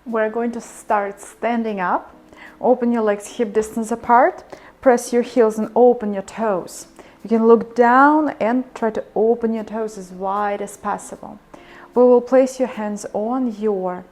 We're going to start standing up. Open your legs hip distance apart. Press your heels and open your toes. You can look down and try to open your toes as wide as possible. We will place your hands on your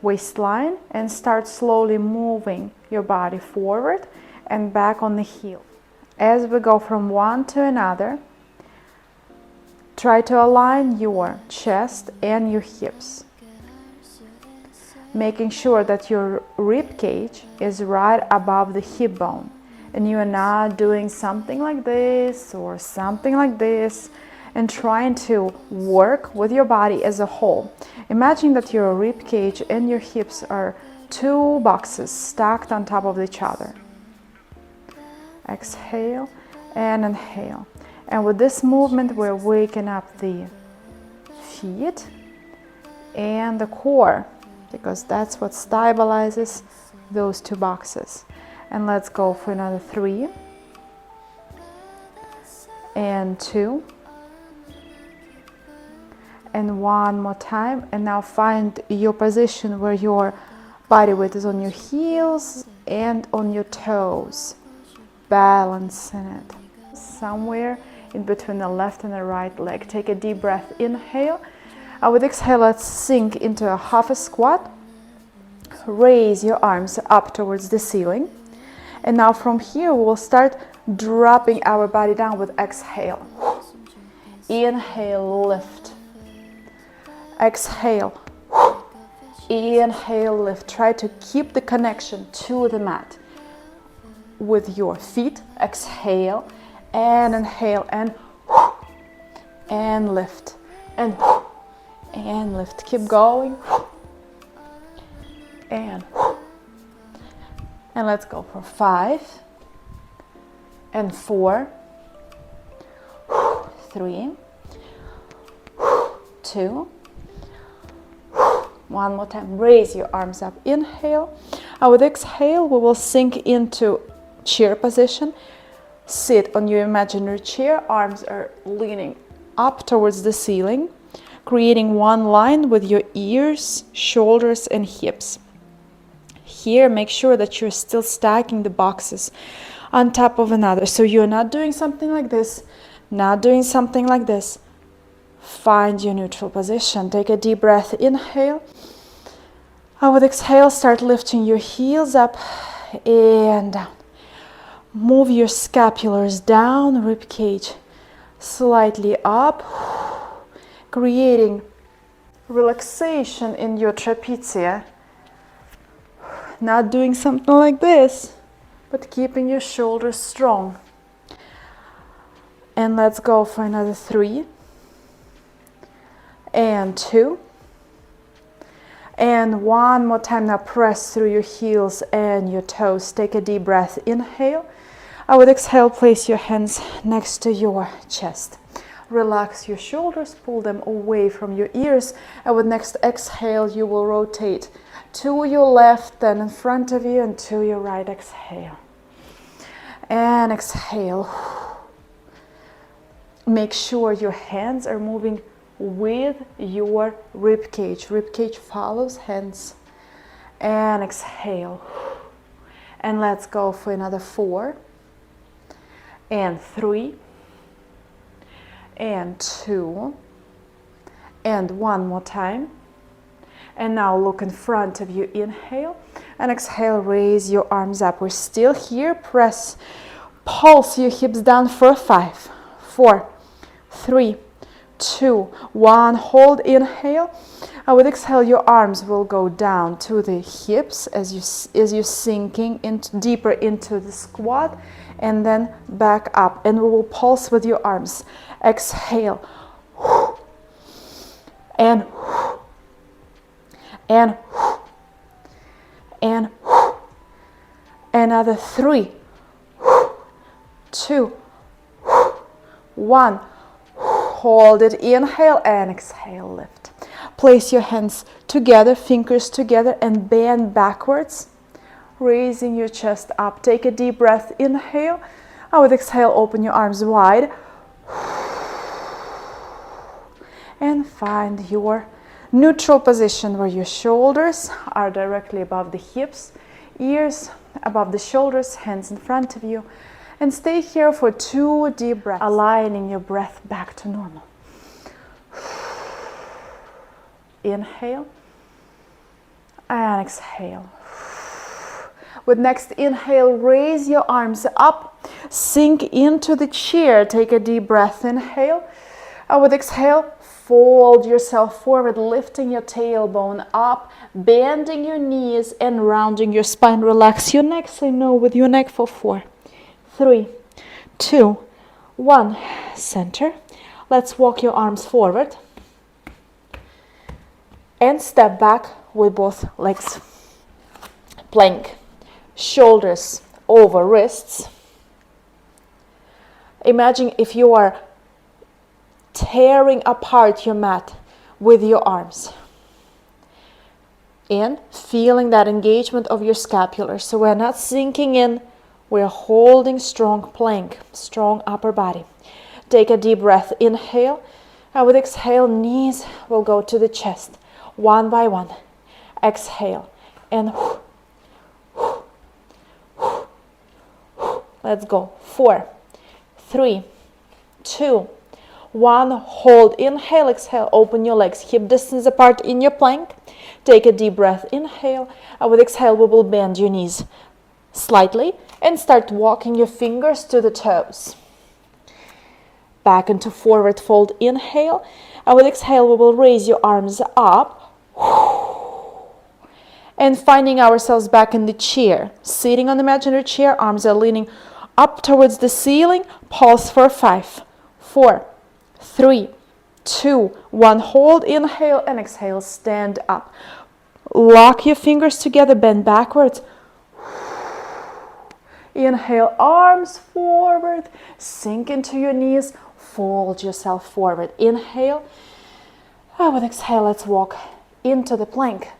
waistline and start slowly moving your body forward and back on the heel. As we go from one to another, try to align your chest and your hips, making sure that your rib cage is right above the hip bone and you are not doing something like this or something like this, and trying to work with your body as a whole. Imagine that your rib cage and your hips are two boxes stacked on top of each other. Exhale and inhale. And with this movement, we're waking up the feet and the core, because that's what stabilizes those two boxes. And let's go for another 3 and 2 and one more time. And now find your position where your body weight is on your heels and on your toes, balancing it somewhere in between the left and the right leg. Take a deep breath, inhale. With exhale, let's sink into a half a squat. Raise your arms up towards the ceiling. And now from here, we'll start dropping our body down with exhale. Inhale, lift. Exhale. Inhale, lift. Try to keep the connection to the mat with your feet. Exhale and inhale and lift and lift. Keep going and let's go for 5 and 4, 3, 2. One more time. Raise your arms up. Inhale. With exhale, we will sink into chair position. Sit on your imaginary chair. Arms are leaning up towards the ceiling, creating one line with your ears, shoulders, and hips. Here, make sure that you're still stacking the boxes on top of another. So you're not doing something like this, not doing something like this. Find your neutral position. Take a deep breath. Inhale. With exhale, start lifting your heels up and down. Move your scapulars down, rib cage slightly up, creating relaxation in your trapezia. Not doing something like this, but keeping your shoulders strong. And let's go for another 3 and 2. And one more time. Now press through your heels and your toes. Take a deep breath. Inhale. With exhale, place your hands next to your chest. Relax your shoulders, pull them away from your ears. And with next exhale, you will rotate to your left, then in front of you, and to your right. Exhale. And exhale. Make sure your hands are moving with your rib cage. Rib cage follows hands. And exhale. And let's go for another 4 and 3 and 2 and one more time. And now look in front of you. Inhale and exhale. Raise your arms up. We're still here. Press, pulse your hips down for 5, 4, 3, 2, 1. Hold. Inhale. With exhale, your arms will go down to the hips as you're sinking deeper into the squat, and then back up. And we will pulse with your arms. Exhale. And another 3, 2, 1. Hold it. Inhale and exhale. Lift. Place your hands together, fingers together, and bend backwards, raising your chest up. Take a deep breath. Inhale. With exhale, open your arms wide and find your neutral position where your shoulders are directly above the hips, ears above the shoulders, hands in front of you. And stay here for 2 deep breaths, aligning your breath back to normal. Inhale and exhale. With next inhale, raise your arms up, sink into the chair, take a deep breath, inhale. And with exhale, fold yourself forward, lifting your tailbone up, bending your knees and rounding your spine. Relax your neck, say no with your neck for 4, 3, 2, 1. Center. Let's walk your arms forward and step back with both legs. Plank. Shoulders over wrists. Imagine if you are tearing apart your mat with your arms and feeling that engagement of your scapular. So we're not sinking in, we're holding strong plank, strong upper body. Take a deep breath, inhale, and with exhale, knees will go to the chest, one by one. Exhale, and let's go. 4, 3, 2, 1. Hold, inhale, exhale, open your legs, hip distance apart in your plank. Take a deep breath, inhale, and with exhale, we will bend your knees slightly and start walking your fingers to the toes. Back into forward fold, inhale, and with exhale, we will raise your arms up and finding ourselves back in the chair, sitting on the imaginary chair, arms are leaning up towards the ceiling. Pulse for 5, 4, 3, 2, 1. Hold, inhale and exhale, stand up. Lock your fingers together, bend backwards. Inhale, arms forward, sink into your knees, fold yourself forward. Inhale, and with exhale, let's walk into the plank.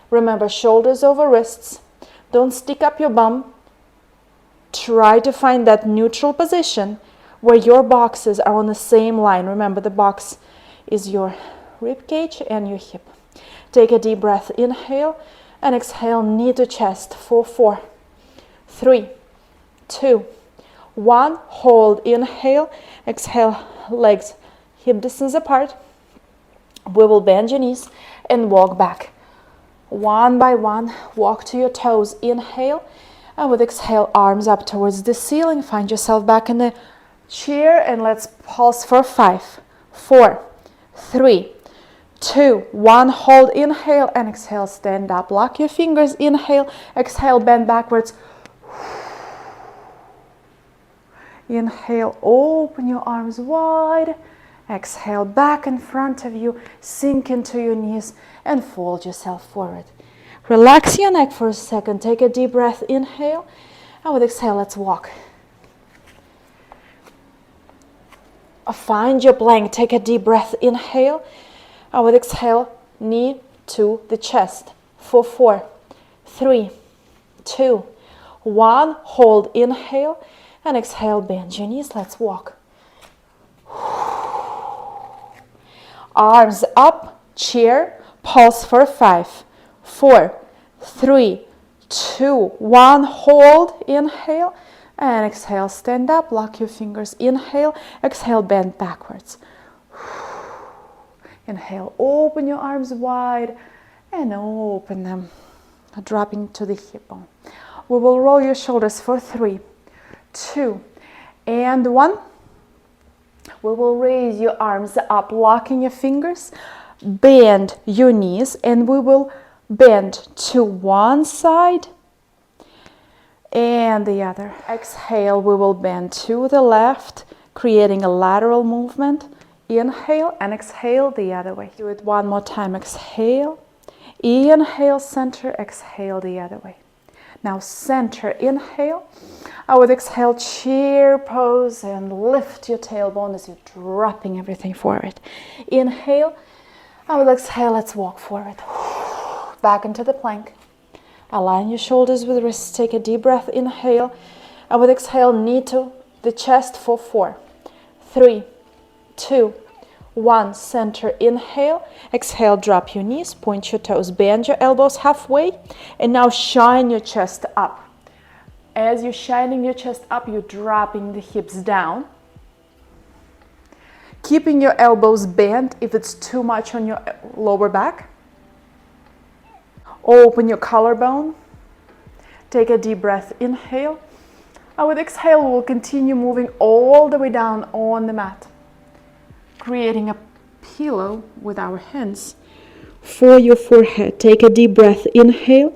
Remember, shoulders over wrists. Don't stick up your bum. Try to find that neutral position where your boxes are on the same line. Remember, the box is your rib cage and your hip. Take a deep breath, inhale, and exhale, knee to chest for 4, 3, 2, 1. Hold, inhale, exhale, legs hip distance apart. We will bend your knees and walk back. One by one, walk to your toes, inhale, and with exhale, arms up towards the ceiling. Find yourself back in the chair and let's pulse for 5, 4, 3, 2, 1. Hold, inhale and exhale, stand up. Lock your fingers, inhale, exhale, bend backwards. Inhale, open your arms wide. Exhale, back in front of you, sink into your knees and fold yourself forward. Relax your neck for a second. Take a deep breath, inhale, and with exhale, let's walk. Find your plank. Take a deep breath, inhale, and with exhale, knee to the chest for 4, 3, 2, 1. Hold, inhale, and exhale, bend your knees. Let's walk. Arms up, chair, pulse for 5, 4, 3, 2, 1. Hold, inhale, and exhale, stand up, lock your fingers, inhale, exhale, bend backwards. Inhale, open your arms wide, and open them, dropping to the hip bone. We will roll your shoulders for 3, 2, and 1. We will raise your arms up, locking your fingers, bend your knees, and we will bend to one side and the other. Exhale, we will bend to the left, creating a lateral movement. Inhale and exhale the other way. Do it one more time. Exhale, inhale, center, exhale the other way. Now center, inhale. I would exhale, chair pose, and lift your tailbone as you're dropping everything forward. Inhale. I will exhale, let's walk forward. Back into the plank. Align your shoulders with wrists. Take a deep breath, inhale. I will exhale, knee to the chest for 4, 3, 2, 1, center, inhale. Exhale, drop your knees, point your toes, bend your elbows halfway, and now shine your chest up. As you're shining your chest up, you're dropping the hips down. Keeping your elbows bent if it's too much on your lower back. Open your collarbone. Take a deep breath, inhale. And with exhale, we'll continue moving all the way down on the mat, creating a pillow with our hands for your forehead. Take a deep breath, inhale.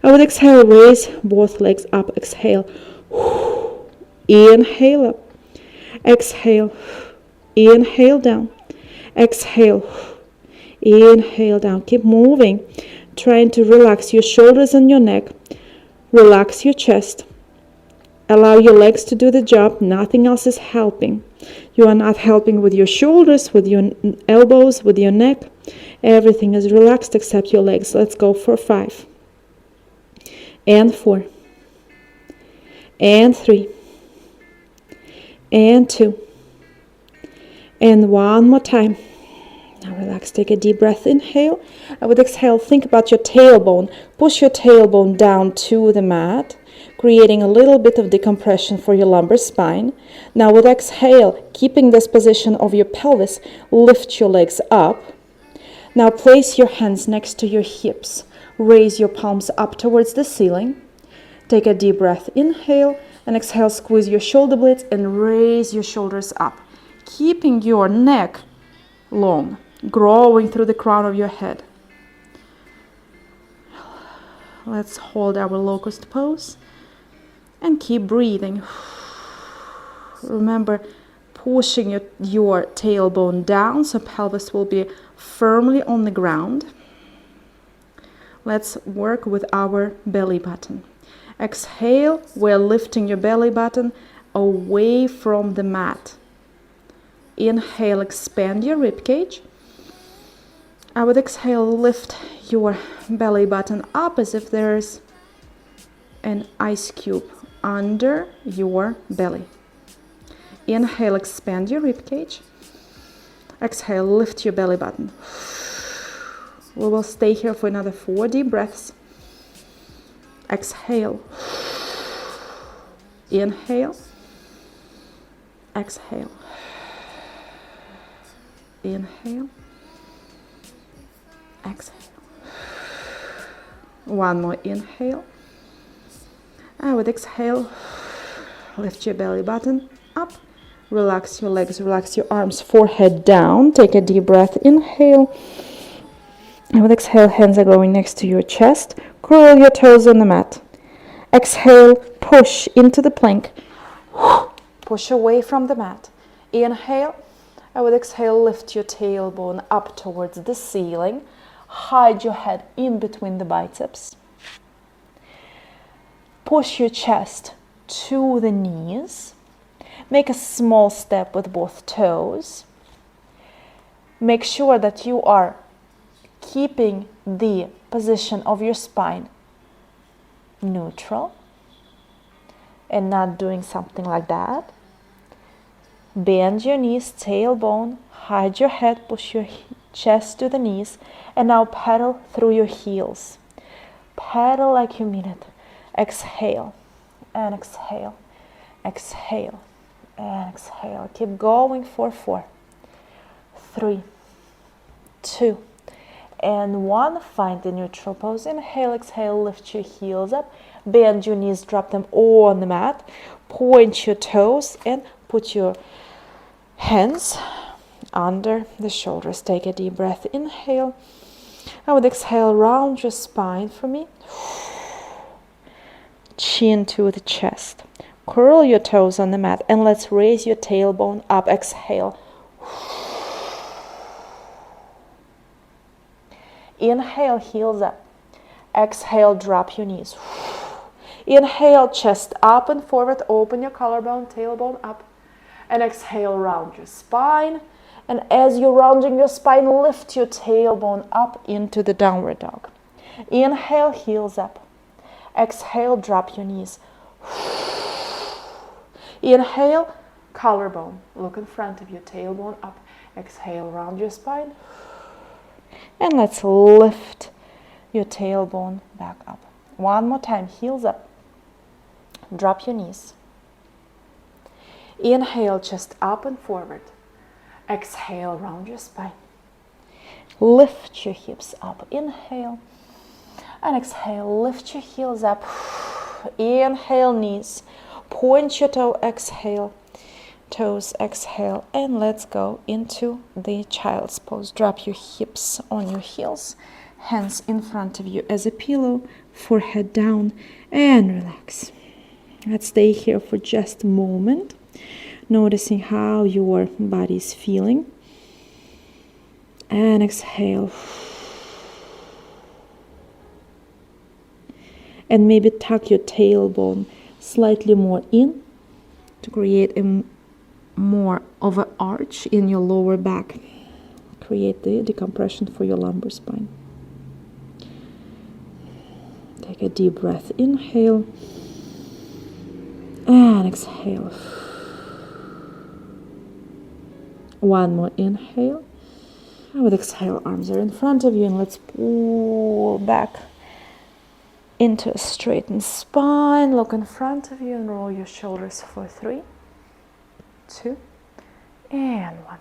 And with exhale, raise both legs up. Exhale. Inhale up. Exhale. Inhale down. Exhale. Inhale down. Keep moving. Trying to relax your shoulders and your neck. Relax your chest. Allow your legs to do the job. Nothing else is helping. You are not helping with your shoulders, with your elbows, with your neck. Everything is relaxed except your legs. Let's go for 5. And 4. And 3. And 2. And 1 more time. Now relax, take a deep breath, inhale. And with exhale, think about your tailbone. Push your tailbone down to the mat, creating a little bit of decompression for your lumbar spine. Now with exhale, keeping this position of your pelvis, lift your legs up. Now place your hands next to your hips. Raise your palms up towards the ceiling. Take a deep breath, inhale, and exhale, squeeze your shoulder blades and raise your shoulders up. Keeping your neck long, growing through the crown of your head. Let's hold our locust pose and keep breathing. Remember, pushing your tailbone down so pelvis will be firmly on the ground. Let's work with our belly button. Exhale, we're lifting your belly button away from the mat. Inhale, expand your rib cage. I would exhale, lift your belly button up as if there's an ice cube under your belly. Inhale, expand your rib cage. Exhale, lift your belly button. We will stay here for another 4 deep breaths. Exhale. Inhale. Exhale. Inhale. Exhale. One more inhale. And with exhale, lift your belly button up. Relax your legs, relax your arms, forehead down. Take a deep breath, inhale. And with exhale, hands are going next to your chest. Curl your toes on the mat. Exhale, push into the plank. Push away from the mat. Inhale. And with exhale, lift your tailbone up towards the ceiling. Hide your head in between the biceps. Push your chest to the knees. Make a small step with both toes. Make sure that you are keeping the position of your spine neutral and not doing something like that. Bend your knees, tailbone, hide your head, push your chest to the knees, and now pedal through your heels. Pedal like you mean it. Exhale and exhale, exhale and exhale. Keep going for 4, 3, 2, and 1. Find the neutral pose. Inhale, exhale, lift your heels up. Bend your knees, drop them on the mat. Point your toes and put your hands under the shoulders. Take a deep breath, inhale. And with exhale, round your spine for me. Chin to the chest. Curl your toes on the mat and let's raise your tailbone up. Exhale. Inhale, heels up. Exhale, drop your knees. Inhale, chest up and forward. Open your collarbone, tailbone up. And exhale, round your spine. And as you're rounding your spine, lift your tailbone up into the downward dog. Inhale, heels up. Exhale, drop your knees. Inhale, collarbone. Look in front of you, tailbone up. Exhale, round your spine. And let's lift your tailbone back up. One more time, heels up. Drop your knees. Inhale, chest up and forward. Exhale, round your spine. Lift your hips up. Inhale. And exhale, lift your heels up. Inhale, knees. Point your toe, exhale. Toes, exhale. And let's go into the child's pose. Drop your hips on your heels. Hands in front of you as a pillow. Forehead down and relax. Let's stay here for just a moment. Noticing how your body is feeling. And exhale. And maybe tuck your tailbone slightly more in to create a more of an arch in your lower back. Create the decompression for your lumbar spine. Take a deep breath. Inhale. And exhale. One more inhale. And with exhale, arms are in front of you, and let's pull back into a straightened spine. Look in front of you and roll your shoulders for 3, 2, and 1.